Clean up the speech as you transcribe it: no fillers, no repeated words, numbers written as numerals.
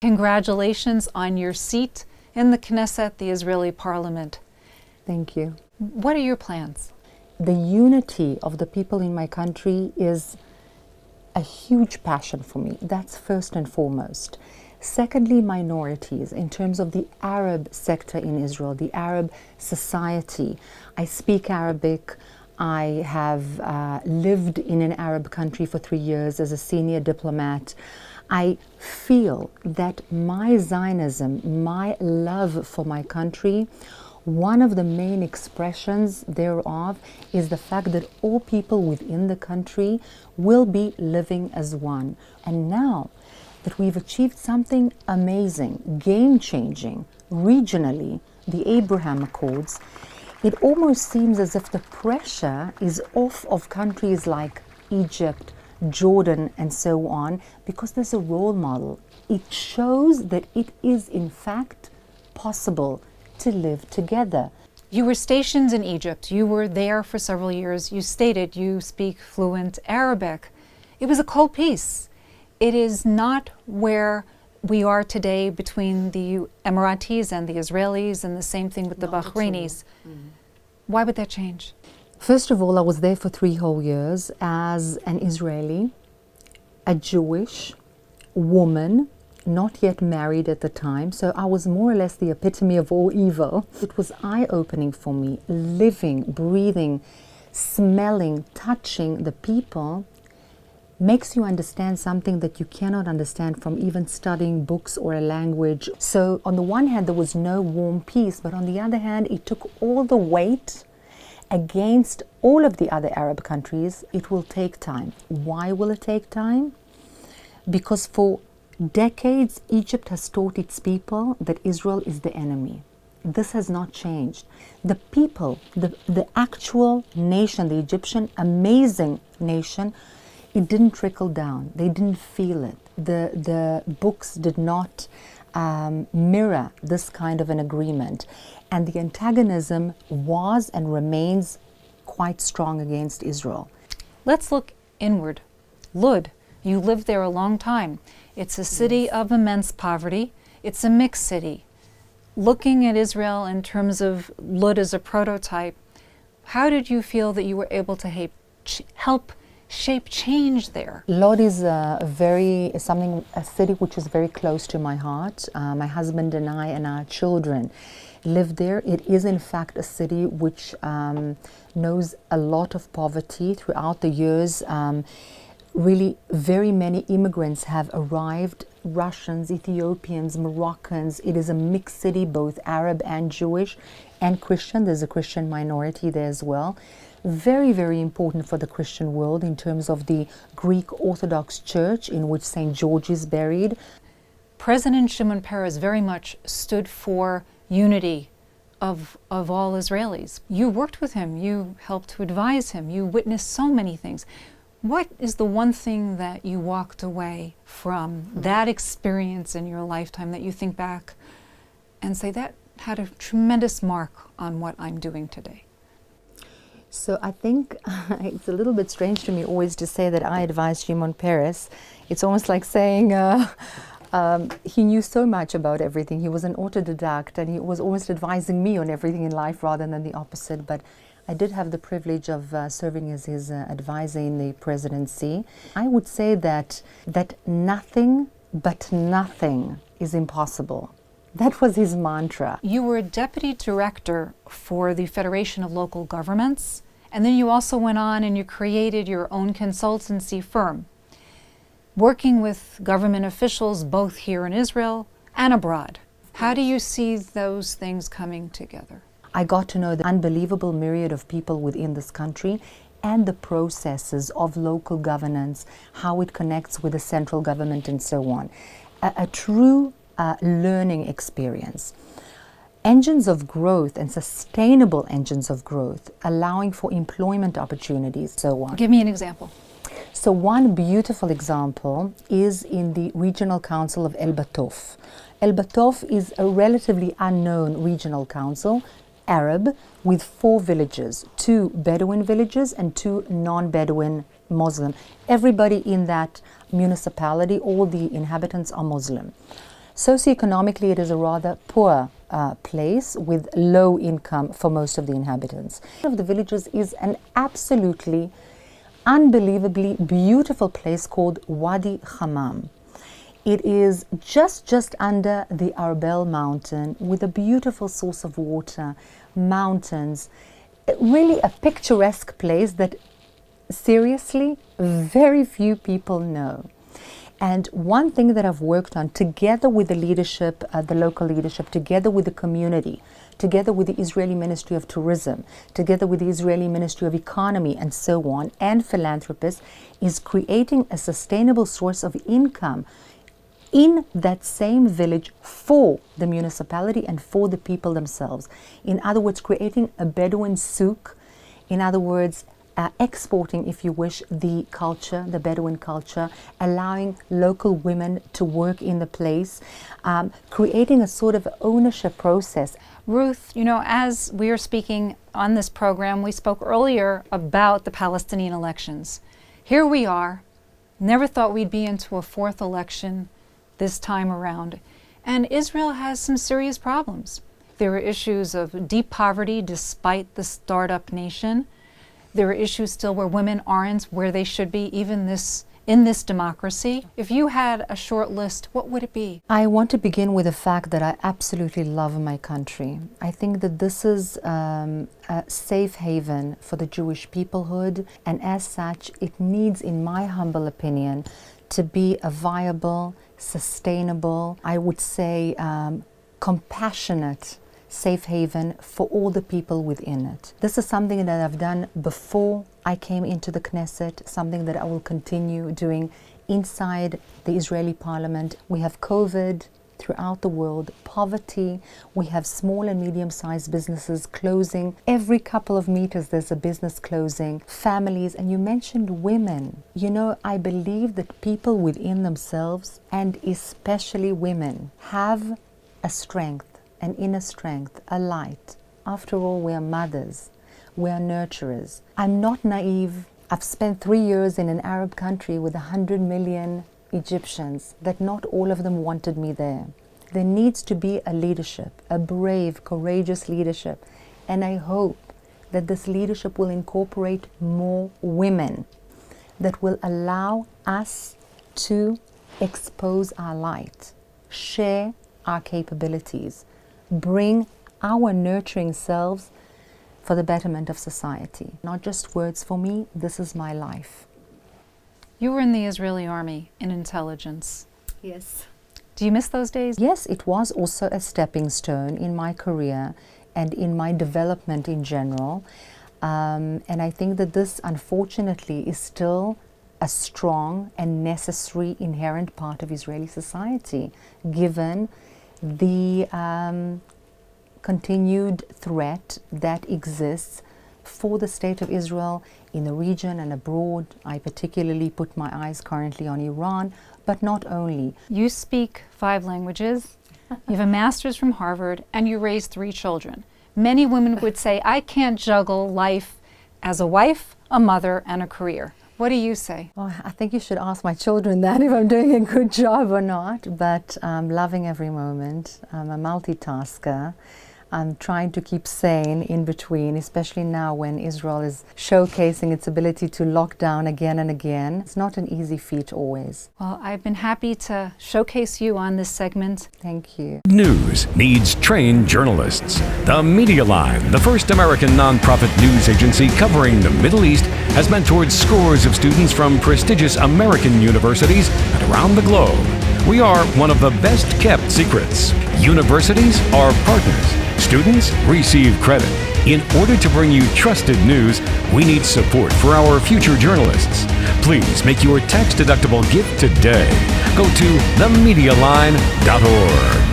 Congratulations on your seat in the Knesset, the Israeli parliament. Thank you. What are your plans? The unity of the people in my country is a huge passion for me. That's first and foremost. Secondly, minorities in terms of the Arab sector in Israel, the Arab society. I speak Arabic. I have lived in an Arab country for 3 years as a senior diplomat. I feel that my Zionism, my love for my country, one of the main expressions thereof is the fact that all people within the country will be living as one. And now that we've achieved something amazing, game-changing, regionally, the Abraham Accords, it almost seems as if the pressure is off of countries like Egypt, Jordan, and so on, because there's a role model. It shows that it is in fact possible to live together. You were stationed in Egypt. You were there for several years. You stated you speak fluent Arabic. It was a cold peace. It is not where we are today between the Emiratis and the Israelis, and the same thing with the Bahrainis. Why would that change? First of all, I was there for 3 whole years as an Israeli, a Jewish woman, not yet married at the time, so I was more or less the epitome of all evil. It was eye-opening for me, living, breathing, smelling, touching the people makes you understand something that you cannot understand from even studying books or a language. So on the one hand, there was no warm peace, but on the other hand, it took all the weight against all of the other Arab countries. It will take time. Why will it take time? Because for decades, Egypt has taught its people that Israel is the enemy. This has not changed. The people, the actual nation, the Egyptian amazing nation, it didn't trickle down. They didn't feel it. The books did not mirror this kind of an agreement. And the antagonism was and remains quite strong against Israel. Let's look inward. Lud, you lived there a long time. It's a city of immense poverty. It's a mixed city. Looking at Israel in terms of Lud as a prototype, how did you feel that you were able to help shape change there? Lod is a city which is very close to my heart. My husband and I and our children live there. It is in fact a city which knows a lot of poverty throughout the years. Really, very many immigrants have arrived, Russians, Ethiopians, Moroccans. It is a mixed city, both Arab and Jewish and Christian. There's a Christian minority there as well. Very, very important for the Christian world in terms of the Greek Orthodox Church in which St. George is buried. President Shimon Peres very much stood for unity of all Israelis. You worked with him, you helped to advise him, you witnessed so many things. What is the one thing that you walked away from that experience in your lifetime that you think back and say that had a tremendous mark on what I'm doing today? So I think it's a little bit strange to me always to say that I advised Shimon Peres. It's almost like saying he knew so much about everything. He was an autodidact and he was almost advising me on everything in life rather than the opposite. But I did have the privilege of serving as his advisor in the presidency. I would say that nothing but nothing is impossible. That was his mantra. You were a deputy director for the Federation of Local Governments, and then you also went on and you created your own consultancy firm, working with government officials both here in Israel and abroad. How do you see those things coming together? I got to know the unbelievable myriad of people within this country and the processes of local governance, how it connects with the central government and so on. A true learning experience. Engines of growth and sustainable engines of growth, allowing for employment opportunities, so on. Give me an example. So one beautiful example is in the Regional Council of El Batouf. El Batouf is a relatively unknown regional council, Arab, with 4 villages, 2 Bedouin villages and 2 non-Bedouin Muslim. Everybody in that municipality, all the inhabitants are Muslim. Socioeconomically, it is a rather poor place with low income for most of the inhabitants. One of the villages is an absolutely unbelievably beautiful place called Wadi Hammam. It is just under the Arbel mountain with a beautiful source of water, mountains, really a picturesque place that seriously very few people know. And one thing that I've worked on together with the leadership, the local leadership, together with the community, together with the Israeli Ministry of Tourism, together with the Israeli Ministry of Economy and so on, and philanthropists, is creating a sustainable source of income in that same village for the municipality and for the people themselves. In other words, creating a Bedouin souk, in other words, exporting, if you wish, the culture, the Bedouin culture, allowing local women to work in the place, creating a sort of ownership process. Ruth, you know, as we are speaking on this program, we spoke earlier about the Palestinian elections. Here we are, never thought we'd be into a fourth election this time around. And Israel has some serious problems. There are issues of deep poverty despite the startup nation. There are issues still where women aren't where they should be, even in this democracy. If you had a short list, what would it be? I want to begin with the fact that I absolutely love my country. I think that this is a safe haven for the Jewish peoplehood, and as such, it needs, in my humble opinion, to be a viable, sustainable, I would say compassionate safe haven for all the people within it. This is something that I've done before I came into the Knesset, something that I will continue doing inside the Israeli parliament. We have COVID throughout the world, poverty, we have small and medium-sized businesses closing. Every couple of meters there's a business closing, families, and you mentioned women. You know, I believe that people within themselves, and especially women, have a strength, an inner strength, a light. After all, we are mothers, we are nurturers. I'm not naive. I've spent 3 years in an Arab country with 100 million Egyptians, that not all of them wanted me there. There needs to be a leadership, a brave, courageous leadership. And I hope that this leadership will incorporate more women, that will allow us to expose our light, share our capabilities, bring our nurturing selves for the betterment of society. Not just words for me, this is my life. You were in the Israeli army in intelligence. Yes. Do you miss those days? Yes, it was also a stepping stone in my career and in my development in general. And I think that this, unfortunately, is still a strong and necessary inherent part of Israeli society, given the continued threat that exists for the state of Israel in the region and abroad. I particularly put my eyes currently on Iran, but not only. You speak 5 languages, you have a master's from Harvard, and you raised 3 children. Many women would say, I can't juggle life as a wife, a mother, and a career. What do you say? Well, I think you should ask my children that, if I'm doing a good job or not, but I'm loving every moment. I'm a multitasker. I'm trying to keep sane in between, especially now when Israel is showcasing its ability to lock down again and again. It's not an easy feat always. Well, I've been happy to showcase you on this segment. Thank you. News needs trained journalists. Themedialine, the first American nonprofit news agency covering the Middle East, has mentored scores of students from prestigious American universities and around the globe. We are one of the best kept secrets. Universities are partners. Students receive credit. In order to bring you trusted news, we need support for our future journalists. Please make your tax-deductible gift today. Go to themedialine.org.